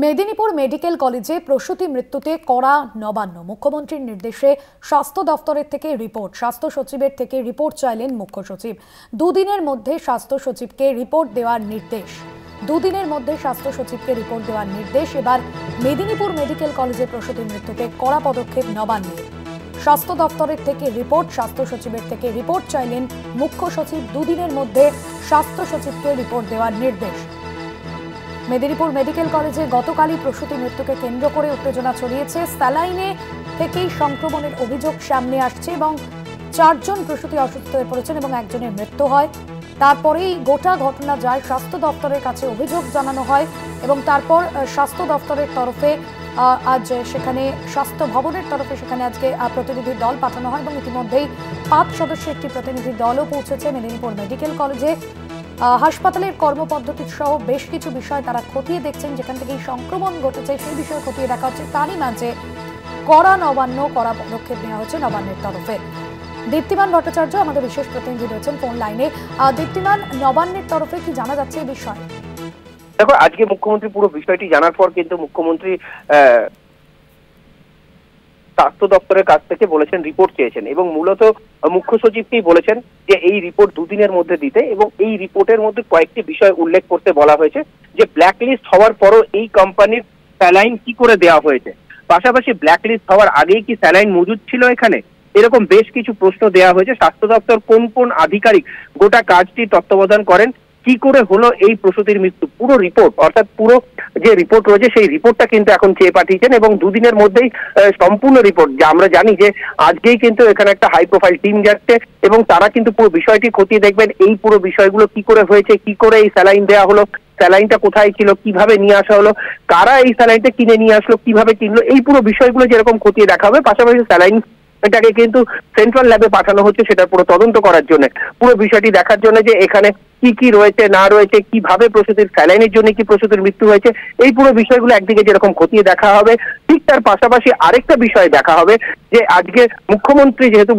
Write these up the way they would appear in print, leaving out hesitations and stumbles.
Medinipur medical কলেজে প্রসূতি মৃত্যুতে কড়া নবান্ন। মুখ্যমন্ত্রীর নির্দেশে স্বাস্থ্য দফতরের থেকে রিপোর্ট, স্বাস্থ্য সচিবের থেকে রিপোর্ট চাইলেন মুখ্য সচিব। দুদিনের মধ্যে স্বাস্থ্য সচিবকে রিপোর্ট দেওয়ার নির্দেশ। এবার মেদিনীপুর মেডিকেল কলেজে প্রসূতি মৃত্যুতে কড়া পদক্ষেপ নবান্নের। স্বাস্থ্য দফতরের থেকে রিপোর্ট, স্বাস্থ্য সচিবের থেকে রিপোর্ট চাইলেন মুখ্য সচিব। দুদিনের মধ্যে স্বাস্থ্য সচিবকে রিপোর্ট দেওয়ার নির্দেশ। মেদিনীপুর মেডিকেল কলেজে গতকালই প্রসূতি মৃত্যুকে কেন্দ্র করে উত্তেজনা ছড়িয়েছে। স্যালাইনে থেকেই সংক্রমণের অভিযোগ সামনে আসছে এবং 4 জন প্রসূতি অসুস্থ হয়ে পড়েছেন এবং একজনের মৃত্যু হয়। তারপরেই গোটা ঘটনা যায় স্বাস্থ্য দপ্তরের কাছে, অভিযোগ জানানো হয় এবং তারপর স্বাস্থ্য দপ্তরের তরফে আজ সেখানে স্বাস্থ্য ভবনের তরফে সেখানে আজকে প্রতিনিধি দল পাঠানো হয় এবং ইতিমধ্যেই 5 সদস্যের একটি প্রতিনিধি দলও পৌঁছেছে মেদিনীপুর মেডিকেল কলেজে। হাসপাতালের কর্মপদ্ধতি সহ বেশ কিছু বিষয় তারা খতিয়ে দেখছেন, যেখান থেকে সংক্রমণ ঘটেছে সেই বিষয়ে খতিয়ে দেখা হচ্ছে। তারই মাঝে কড়া পদক্ষেপ নেওয়া হয়েছে নবান্নের তরফে। দীপ্তিমান ভট্টাচার্য আমাদের বিশেষ প্রতিনিধি রয়েছেন ফোন লাইনে। দীপ্তিমান, নবান্নের তরফে কি জানা যাচ্ছে এই বিষয়ে? দেখো, আজকে মুখ্যমন্ত্রী পুরো বিষয়টি জানার পর কিন্তু মুখ্যমন্ত্রী স্বাস্থ্য দপ্তরের কাছ থেকে বলেছেন রিপোর্ট চেয়েছেন এবং মূলত মুখ্য সচিবকেই বলেছেন যে এই রিপোর্ট দুদিনের মধ্যে দিতে, এবং এই রিপোর্টের মধ্যে কয়েকটি বিষয় উল্লেখ করতে বলা হয়েছে যে ব্ল্যাকলিস্ট হওয়ার পরও এই কোম্পানির স্যালাইন কি করে দেওয়া হয়েছে, পাশাপাশি ব্ল্যাকলিস্ট হওয়ার আগেই কি স্যালাইন মজুদ ছিল এখানে, এরকম বেশ কিছু প্রশ্ন দেওয়া হয়েছে। স্বাস্থ্য দপ্তর কোন কোন আধিকারিক গোটা কাজটি তত্ত্বাবধান করেন, কি করে হলো এই প্রসূতির মৃত্যু, পুরো রিপোর্ট অর্থাৎ পুরো যে রিপোর্ট রয়েছে সেই রিপোর্টটা কিন্তু এখন চেয়ে পাঠিয়েছেন এবং দুদিনের মধ্যেই সম্পূর্ণ রিপোর্ট, যা আমরা জানি যে আজকেই কিন্তু এখানে একটা হাই প্রোফাইল টিম যাচ্ছে এবং তারা কিন্তু পুরো বিষয়টি খতিয়ে দেখবেন। এই পুরো বিষয়গুলো কি করে হয়েছে, কি করে এই স্যালাইন দেওয়া হলো, স্যালাইনটা কোথায় ছিল, কিভাবে নিয়ে আসা হলো, কারা এই স্যালাইনটা কিনে নিয়ে আসলো, কিভাবে কিনলো, এই পুরো বিষয়গুলো যেরকম খতিয়ে দেখা হবে, পাশাপাশি স্যালাইন এটাকে কিন্তু সেন্ট্রাল ল্যাবে পাঠানো হচ্ছে সেটা পুরো তদন্ত করার জন্য, পুরো বিষয়টি দেখার জন্য যে এখানে কি কি রয়েছে না রয়েছে, কিভাবে প্রসূতির স্যালাইনের জন্য কি প্রসূতির মৃত্যু হয়েছে, এই পুরো বিষয়গুলো একদিকে যেরকম খতিয়ে দেখা হবে, ঠিক তার পাশাপাশি আরেকটা বিষয় দেখা হবে যে আজকে মুখ্যমন্ত্রী যেহেতু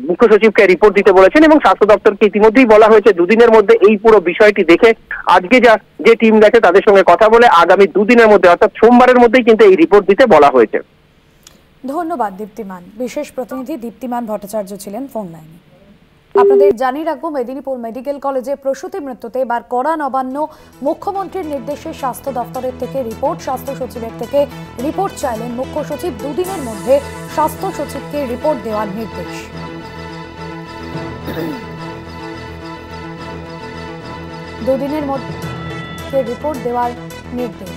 মুখ্য সচিবকে রিপোর্ট দিতে বলেছেন এবং স্বাস্থ্য দপ্তরকে ইতিমধ্যেই বলা হয়েছে দুদিনের মধ্যে এই পুরো বিষয়টি দেখে আজকে যে টিম গেছে তাদের সঙ্গে কথা বলে আগামী দুদিনের মধ্যে অর্থাৎ সোমবারের মধ্যেই কিন্তু এই রিপোর্ট দিতে বলা হয়েছে। ধন্যবাদ দীপ্তিমান। বিশেষ প্রতিনিধি দীপ্তিমান ভট্টাচার্য ছিলেন ফোন লাইনে। আপনাদের জানিয়ে রাখবো, মেদিনীপুর মেডিকেল কলেজে প্রসূতি মৃত্যুতে এবার কড়া নবান্ন। মুখ্যমন্ত্রীর নির্দেশে স্বাস্থ্য দপ্তরের থেকে রিপোর্ট, স্বাস্থ্য সচিবের থেকে রিপোর্ট চাইলেন মুখ্য সচিব। দুদিনের মধ্যে স্বাস্থ্য সচিবকে রিপোর্ট দেওয়ার নির্দেশ। দুদিনের মধ্যে রিপোর্ট দেওয়ার নির্দেশ।